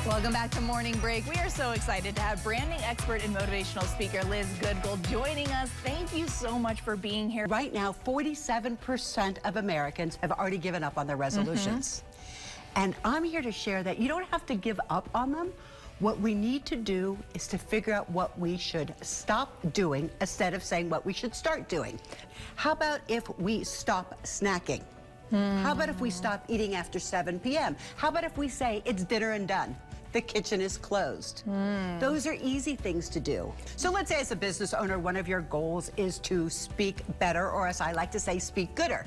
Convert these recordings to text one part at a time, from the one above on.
Welcome back to Morning Break. We are so excited to have branding expert and motivational speaker Liz Goodgold joining us. Thank you so much for being here. Right now, 47% of Americans have already given up on their resolutions. And I'm here to share that you don't have to give up on them. What we need to do is to figure out what we should stop doing instead of saying what we should start doing. How about if we stop snacking? How about if we stop eating after 7 p.m.? How about if we say it's dinner and done? The kitchen is closed. Those are easy things to do. So let's say as a business owner, one of your goals is to speak better, or as I like to say, speak gooder,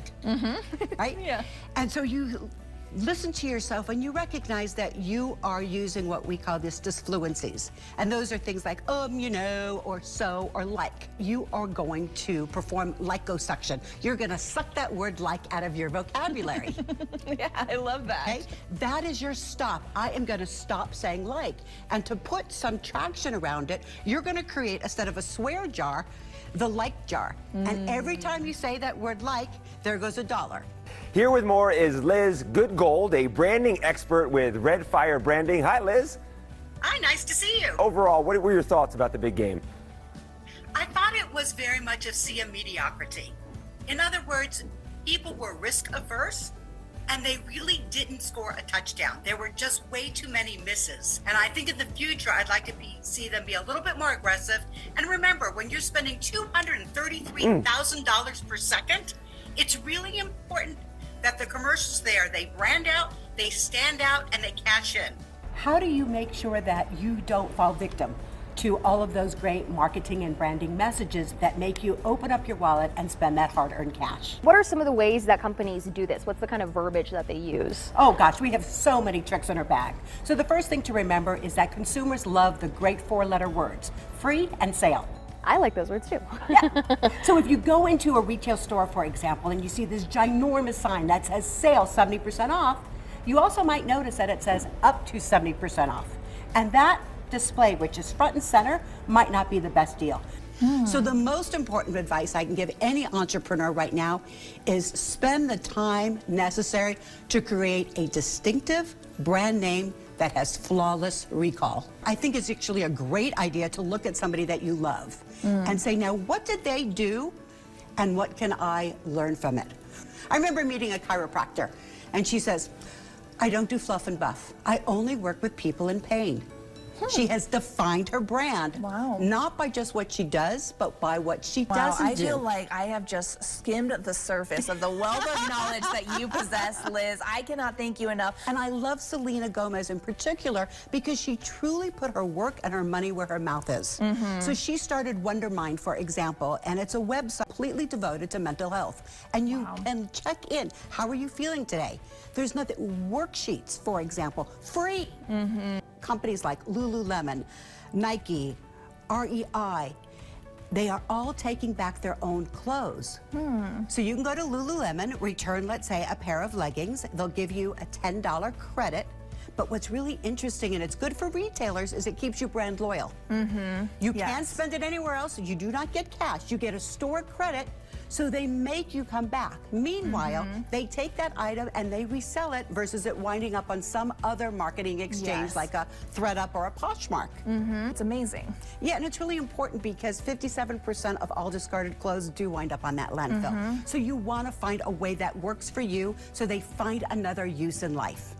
right? Yeah. And so you listen to yourself and you recognize that you are using what we call this disfluencies. And those are things like, you know, or so, or like. You are going to perform liposuction. You're gonna suck that word like out of your vocabulary. Yeah, I love that. Okay? That is your stop. I am gonna stop saying like. And to put some traction around it, you're gonna create, instead of a swear jar, the like jar. And every time you say that word like, there goes $1. Here with more is Liz Goodgold, a branding expert with Red Fire Branding. Hi, Liz. Hi, nice to see you. Overall, what were your thoughts about the big game? I thought it was very much a sea of mediocrity. In other words, people were risk averse and they really didn't score a touchdown. There were just way too many misses. And I think in the future, I'd like to see them be a little bit more aggressive. And remember, when you're spending $233,000 per second, it's really important that the commercials there, they brand out, they stand out, and they cash in. How do you make sure that you don't fall victim to all of those great marketing and branding messages that make you open up your wallet and spend that hard-earned cash? What are some of the ways that companies do this? What's the kind of verbiage that they use? Oh gosh, we have so many tricks in our bag. So the first thing to remember is that consumers love the great 4-letter words, free and sale. I like those words too. Yeah. So if you go into a retail store, for example, and you see this ginormous sign that says sale 70% off, you also might notice that it says up to 70% off. And that display, which is front and center, might not be the best deal. So the most important advice I can give any entrepreneur right now is spend the time necessary to create a distinctive brand name that has flawless recall. I think it's actually a great idea to look at somebody that you love and say, now what did they do and what can I learn from it? I remember meeting a chiropractor and she says, I don't do fluff and buff. I only work with people in pain. She has defined her brand, not by just what she does, but by what she doesn't do. I feel like I have just skimmed the surface of the wealth of knowledge that you possess, Liz. I cannot thank you enough. And I love Selena Gomez in particular because she truly put her work and her money where her mouth is. So she started Wonder Mind, for example, and it's a website completely devoted to mental health. And you can check in. How are you feeling today? There's nothing. Worksheets, for example, free. Companies like Lululemon, Nike, REI, they are all taking back their own clothes. So you can go to Lululemon, return, let's say, a pair of leggings. They'll give you a $10 credit. But what's really interesting, and it's good for retailers, is it keeps you brand loyal. You can't spend it anywhere else. You do not get cash. You get a store credit. So they make you come back. Meanwhile, they take that item and they resell it versus it winding up on some other marketing exchange like a ThreadUp or a Poshmark. It's amazing. Yeah, and it's really important because 57% of all discarded clothes do wind up on that landfill. So you want to find a way that works for you so they find another use in life.